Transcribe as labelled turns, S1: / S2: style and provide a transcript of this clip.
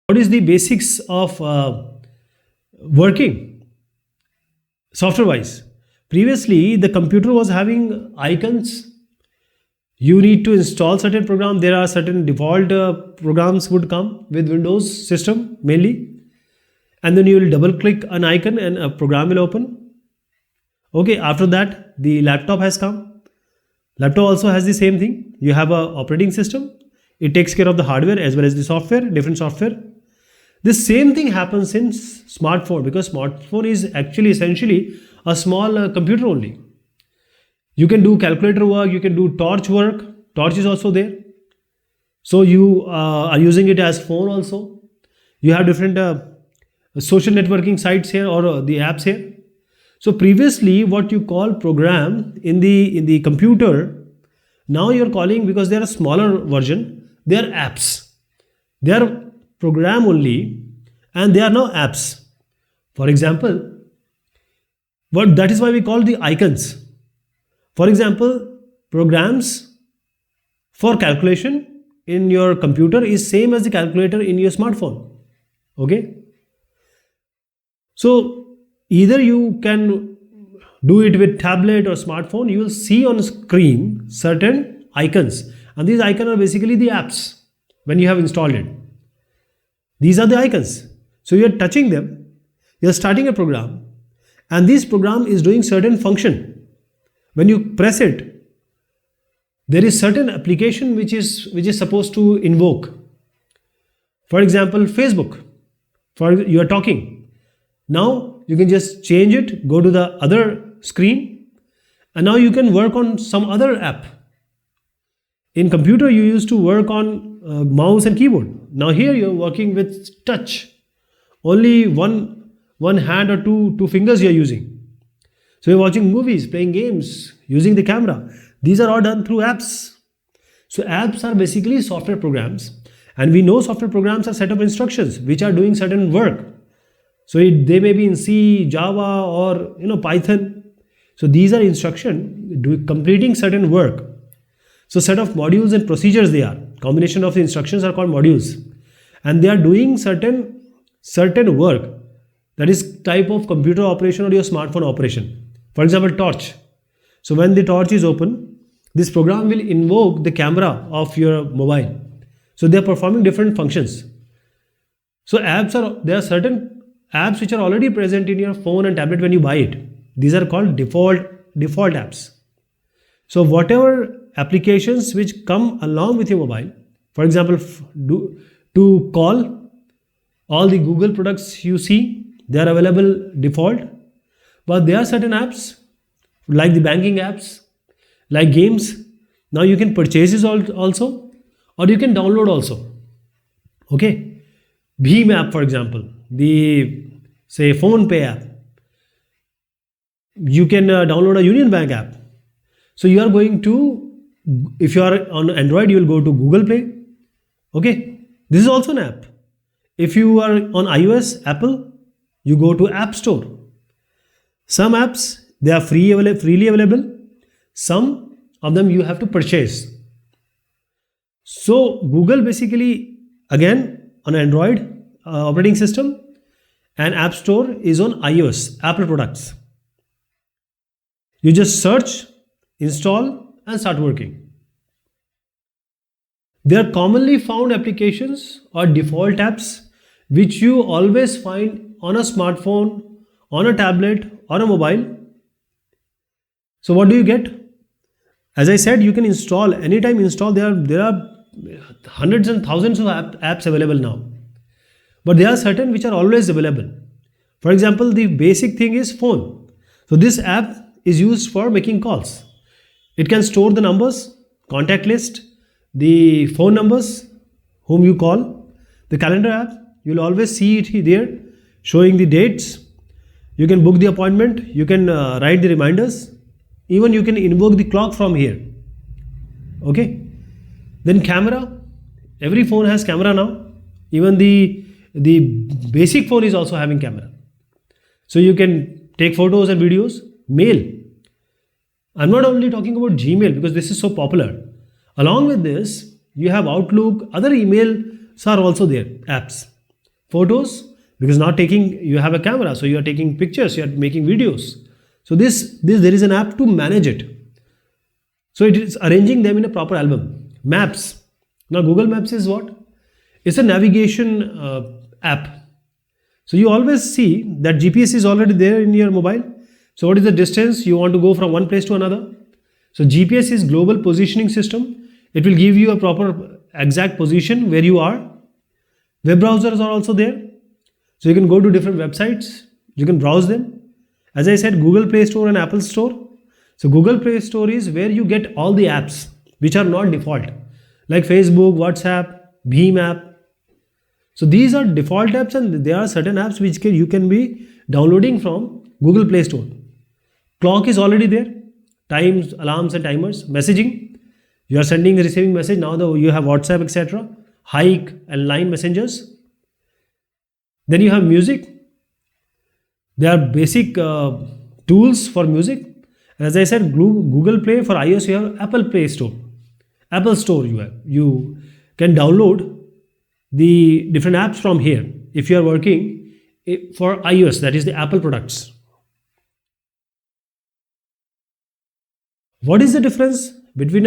S1: What is the basics of working software wise? Previously, the computer was having icons. You need to install certain program. There are certain default programs would come with Windows system mainly, and then you will double click an icon and a program will open. Okay, after that the laptop has come. Laptop also has the same thing. You have a operating system. It takes care of the hardware as well as the software, different software. The same thing happens in smartphone, because smartphone is actually essentially a small computer only. You can do calculator work, you can do torch work. Torch is also there. So you are using it as phone also. You have different social networking sites here, or the apps here. So previously, what you call program in the computer, now you're calling, because they are a smaller version, they are apps. They are program only, and they are now apps. For example, what that is why we call the icons. For example, programs for calculation in your computer is same as the calculator in your smartphone. Okay. So either you can do it with tablet or smartphone. You will see on screen certain icons, and these icons are basically the apps when you have installed it. These are the icons. So you are touching them, you are starting a program, and this program is doing certain function. When you press it, there is certain application which is supposed to invoke. For example, Facebook. For you are talking. Now you can just change it, go to the other screen, and now you can work on some other app. In computer, you used to work on mouse and keyboard. Now here you are working with touch. Only one hand or two fingers you are using. So you're watching movies, playing games, using the camera. These are all done through apps. So apps are basically software programs, and we know software programs are set of instructions which are doing certain work. So they may be in C, Java, or Python. So these are instruction completing certain work. So set of modules and procedures they are. Combination of the instructions are called modules, and they are doing certain work. That is type of computer operation or your smartphone operation. For example, torch. So when the torch is open, this program will invoke the camera of your mobile. So they are performing different functions. So there are certain apps which are already present in your phone and tablet when you buy it. These are called default apps. So whatever applications which come along with your mobile, for example, to call, all the Google products you see, they are available default. But there are certain apps like the banking apps, like games. Now you can purchase this also, or you can download also. Okay. Bheem app, for example, the say PhonePe app. You can download a Union Bank app. So you are going to, if you are on Android, you will go to Google Play. Okay. This is also an app. If you are on iOS, Apple, you go to App Store. Some apps, they are freely available. Some of them you have to purchase. So Google basically, again, on Android operating system, and App Store is on iOS, Apple products. You just search, install, and start working. There are commonly found applications or default apps which you always find on a smartphone, on a tablet, or a mobile. So what do you get? As I said, you can install, anytime install. There are hundreds and thousands of apps available now. But there are certain which are always available. For example, the basic thing is phone. So this app is used for making calls. It can store the numbers, contact list, the phone numbers, whom you call. The calendar app, you'll always see it there, showing the dates. You can book the appointment. You can write the reminders. Even you can invoke the clock from here. Okay. Then camera. Every phone has camera now. Even the basic phone is also having camera. So you can take photos and videos. Mail. I'm not only talking about Gmail because this is so popular. Along with this, you have Outlook, other emails are also there, apps. Photos, because now you have a camera, so you are taking pictures, you are making videos. So this there is an app to manage it. So it is arranging them in a proper album. Maps. Now Google Maps is what? It's a navigation app. So you always see that GPS is already there in your mobile. So what is the distance you want to go from one place to another? So GPS is global positioning system. It will give you a proper exact position where you are. Web browsers are also there. So you can go to different websites. You can browse them. As I said, Google Play Store and Apple Store. So Google Play Store is where you get all the apps which are not default, like Facebook, WhatsApp, Bheem app. So these are default apps, and there are certain apps which you can be downloading from Google Play Store. Clock is already there. Times, alarms and timers. Messaging. You are sending and receiving message. Now you have WhatsApp, etc. Hike and Line messengers. Then you have music. There are basic tools for music. As I said, Google Play. For iOS, you have Apple Play Store. Apple Store you can download the different apps from here if you are working for iOS, that is the Apple products. What is the difference between